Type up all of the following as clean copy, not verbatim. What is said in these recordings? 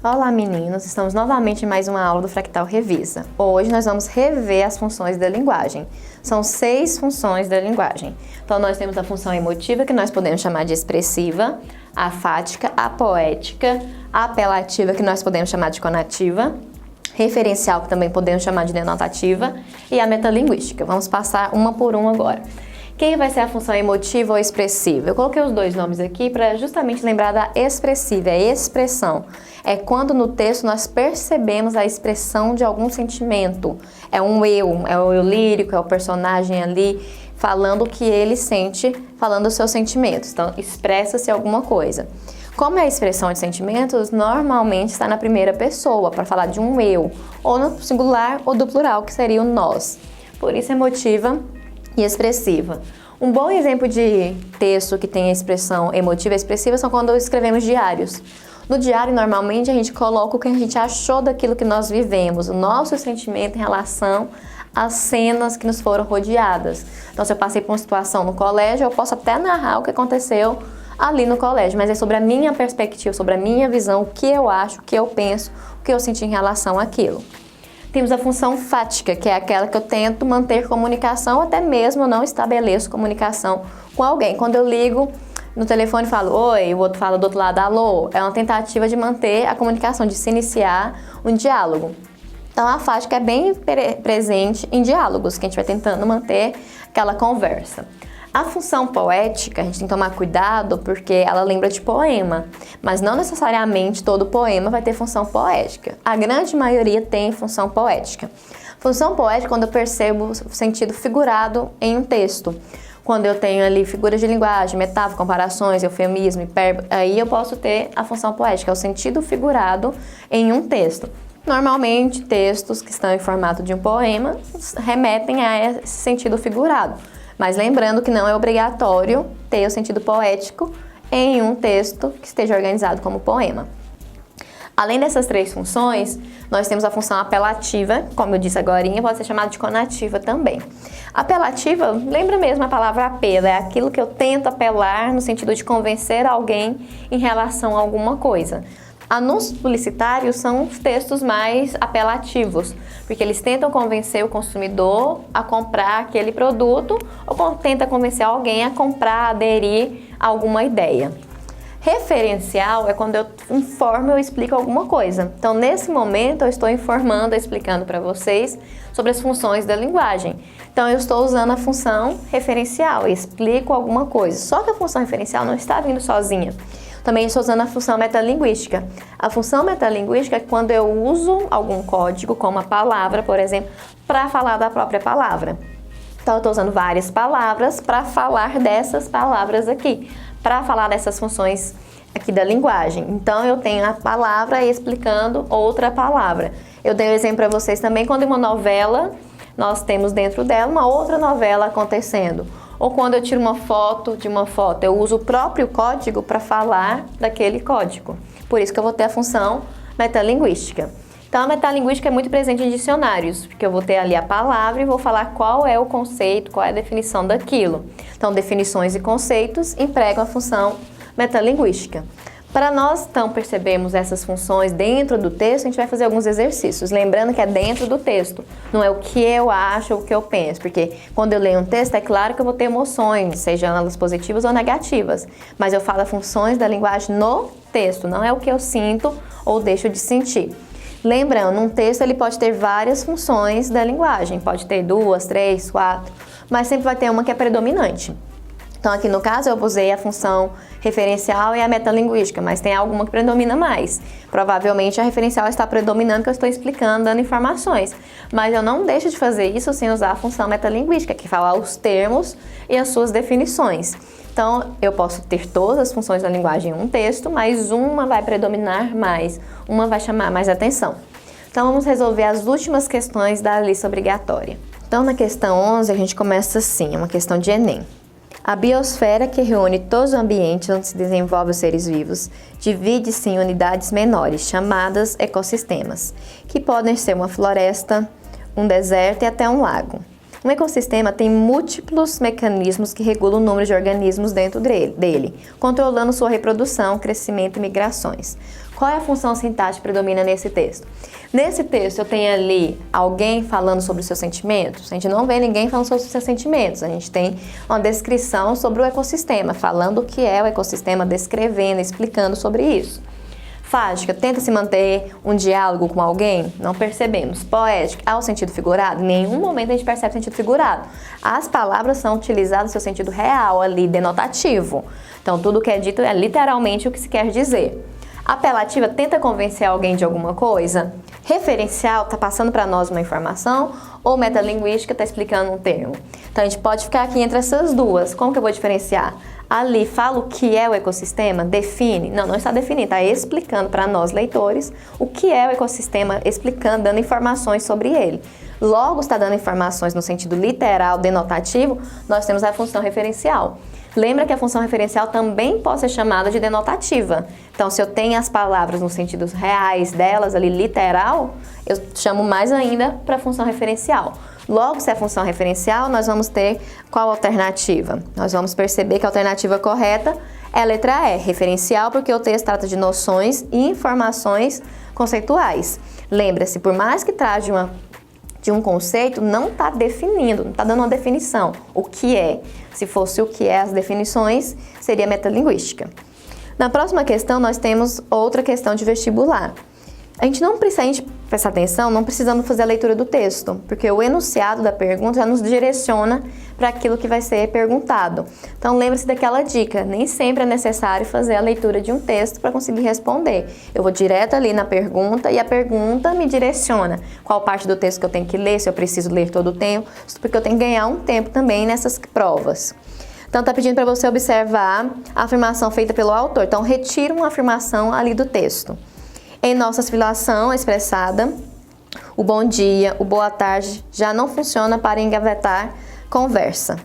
Olá meninos, estamos novamente em mais uma aula do Fractal Revisa. Hoje nós vamos rever as funções da linguagem. São 6 funções da linguagem. Então nós temos a função emotiva, que nós podemos chamar de expressiva, a fática, a poética, a apelativa, que nós podemos chamar de conativa, referencial, que também podemos chamar de denotativa, e a metalinguística. Vamos passar uma por uma agora. Quem vai ser a função emotiva ou expressiva? Eu coloquei os dois nomes aqui para justamente lembrar da expressiva, é expressão. É quando no texto nós percebemos a expressão de algum sentimento. É um eu, é o eu lírico, é o personagem ali falando o que ele sente, falando os seus sentimentos. Então, expressa-se alguma coisa. Como é a expressão de sentimentos, normalmente está na primeira pessoa, para falar de um eu, ou no singular ou do plural, que seria o nós. Por isso, emotiva e expressiva. Um bom exemplo de texto que tem a expressão emotiva e expressiva são quando escrevemos diários. No diário, normalmente, a gente coloca o que a gente achou daquilo que nós vivemos, o nosso sentimento em relação às cenas que nos foram rodeadas. Então, se eu passei por uma situação no colégio, eu posso até narrar o que aconteceu ali no colégio, mas é sobre a minha perspectiva, sobre a minha visão, o que eu acho, o que eu penso, o que eu senti em relação àquilo. Temos a função fática, que é aquela que eu tento manter comunicação, até mesmo eu não estabeleço comunicação com alguém. Quando eu ligo no telefone e falo oi, o outro fala do outro lado alô, é uma tentativa de manter a comunicação, de se iniciar um diálogo. Então a fática é bem presente em diálogos, que a gente vai tentando manter aquela conversa. A função poética, a gente tem que tomar cuidado porque ela lembra de poema, mas não necessariamente todo poema vai ter função poética. A grande maioria tem função poética. Função poética é quando eu percebo o sentido figurado em um texto. Quando eu tenho ali figuras de linguagem, metáfora, comparações, eufemismo, hipérbole, aí eu posso ter a função poética, é o sentido figurado em um texto. Normalmente, textos que estão em formato de um poema remetem a esse sentido figurado. Mas lembrando que não é obrigatório ter o sentido poético em um texto que esteja organizado como poema. Além dessas 3 funções, nós temos a função apelativa, como eu disse agorinha, pode ser chamada de conativa também. Apelativa, lembra mesmo a palavra apelo, é aquilo que eu tento apelar no sentido de convencer alguém em relação a alguma coisa. Anúncios publicitários são os textos mais apelativos, porque eles tentam convencer o consumidor a comprar aquele produto ou tenta convencer alguém a comprar, aderir a alguma ideia. Referencial é quando eu informo ou explico alguma coisa. Então, nesse momento, eu estou informando, explicando para vocês sobre as funções da linguagem. Então, eu estou usando a função referencial, eu explico alguma coisa. Só que a função referencial não está vindo sozinha. Também estou usando a função metalinguística. A função metalinguística é quando eu uso algum código, como a palavra, por exemplo, para falar da própria palavra. Então, eu estou usando várias palavras para falar dessas palavras aqui, para falar dessas funções aqui da linguagem. Então, eu tenho a palavra explicando outra palavra. Eu dei um exemplo para vocês também, quando em uma novela, nós temos dentro dela uma outra novela acontecendo. Ou quando eu tiro uma foto de uma foto, eu uso o próprio código para falar daquele código. Por isso que eu vou ter a função metalinguística. Então, a metalinguística é muito presente em dicionários, porque eu vou ter ali a palavra e vou falar qual é o conceito, qual é a definição daquilo. Então, definições e conceitos empregam a função metalinguística. Para nós, então, percebermos essas funções dentro do texto, a gente vai fazer alguns exercícios. Lembrando que é dentro do texto, não é o que eu acho ou o que eu penso. Porque quando eu leio um texto, é claro que eu vou ter emoções, sejam elas positivas ou negativas. Mas eu falo funções da linguagem no texto, não é o que eu sinto ou deixo de sentir. Lembrando, um texto ele pode ter várias funções da linguagem. Pode ter 2, 3, 4, mas sempre vai ter uma que é predominante. Então, aqui no caso, eu usei a função referencial e a metalinguística, mas tem alguma que predomina mais. Provavelmente, a referencial está predominando, que eu estou explicando, dando informações. Mas eu não deixo de fazer isso sem usar a função metalinguística, que fala os termos e as suas definições. Então, eu posso ter todas as funções da linguagem em um texto, mas uma vai predominar mais, uma vai chamar mais atenção. Então, vamos resolver as últimas questões da lista obrigatória. Então, na questão 11, a gente começa assim, é uma questão de Enem. A biosfera, que reúne todos os ambientes onde se desenvolvem os seres vivos, divide-se em unidades menores, chamadas ecossistemas, que podem ser uma floresta, um deserto e até um lago. Um ecossistema tem múltiplos mecanismos que regulam o número de organismos dentro dele, controlando sua reprodução, crescimento e migrações. Qual é a função sintática que predomina nesse texto? Nesse texto eu tenho ali alguém falando sobre os seus sentimentos. A gente não vê ninguém falando sobre os seus sentimentos. A gente tem uma descrição sobre o ecossistema, falando o que é o ecossistema, descrevendo, explicando sobre isso. Fática, tenta se manter um diálogo com alguém? Não percebemos. Poética, há o sentido figurado? Em nenhum momento a gente percebe o sentido figurado. As palavras são utilizadas no seu sentido real, ali, denotativo. Então, tudo que é dito é literalmente o que se quer dizer. Apelativa, tenta convencer alguém de alguma coisa? Referencial, está passando para nós uma informação? Ou metalinguística, está explicando um termo? Então, a gente pode ficar aqui entre essas duas. Como que eu vou diferenciar? Ali, fala o que é o ecossistema? Define? Não está definindo, está explicando para nós, leitores, o que é o ecossistema, explicando, dando informações sobre ele. Logo, está dando informações no sentido literal, denotativo, nós temos a função referencial. Lembra que a função referencial também pode ser chamada de denotativa. Então, se eu tenho as palavras nos sentidos reais delas, ali, literal, eu chamo mais ainda para a função referencial. Logo, se é função referencial, nós vamos ter qual alternativa? Nós vamos perceber que a alternativa correta é a letra E, referencial, porque o texto trata de noções e informações conceituais. Lembra-se, por mais que trate de um conceito, não está definindo, não está dando uma definição. O que é? Se fosse o que é as definições, seria metalinguística. Na próxima questão, nós temos outra questão de vestibular. A gente prestar atenção, não precisamos fazer a leitura do texto, porque o enunciado da pergunta já nos direciona para aquilo que vai ser perguntado. Então, lembre-se daquela dica, nem sempre é necessário fazer a leitura de um texto para conseguir responder. Eu vou direto ali na pergunta e a pergunta me direciona. Qual parte do texto que eu tenho que ler, se eu preciso ler todo o tempo, porque eu tenho que ganhar um tempo também nessas provas. Então, está pedindo para você observar a afirmação feita pelo autor. Então, retira uma afirmação ali do texto. Em nossa filação expressada, o bom dia, o boa tarde já não funciona para engatar conversa.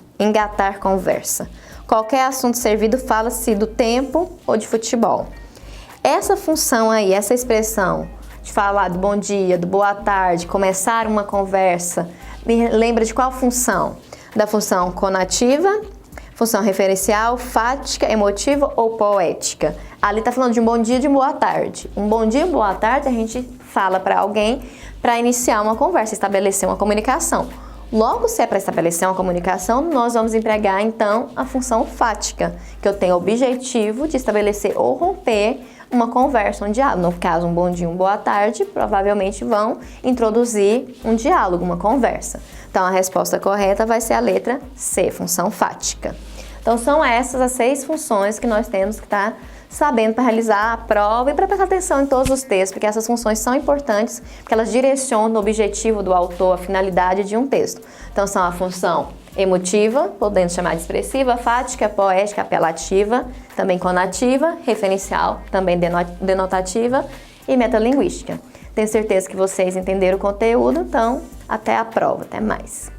Qualquer assunto servido fala-se do tempo ou de futebol. Essa função aí, essa expressão de falar do bom dia, do boa tarde, começar uma conversa, me lembra de qual função? Da função conativa, função referencial, fática, emotiva ou poética. Ali está falando de um bom dia e de uma boa tarde. Um bom dia e uma boa tarde a gente fala para alguém para iniciar uma conversa, estabelecer uma comunicação. Logo, se é para estabelecer uma comunicação, nós vamos empregar então a função fática, que eu tenho o objetivo de estabelecer ou romper uma conversa, um diálogo. No caso, um bom dia e uma boa tarde, provavelmente vão introduzir um diálogo, uma conversa. Então, a resposta correta vai ser a letra C, função fática. Então, são essas as 6 funções que nós temos que estar sabendo para realizar a prova e para prestar atenção em todos os textos, porque essas funções são importantes, porque elas direcionam o objetivo do autor, a finalidade de um texto. Então, são a função emotiva, podendo chamar de expressiva, fática, poética, apelativa, também conativa, referencial, também denotativa e metalinguística. Tenho certeza que vocês entenderam o conteúdo, então até a prova, até mais.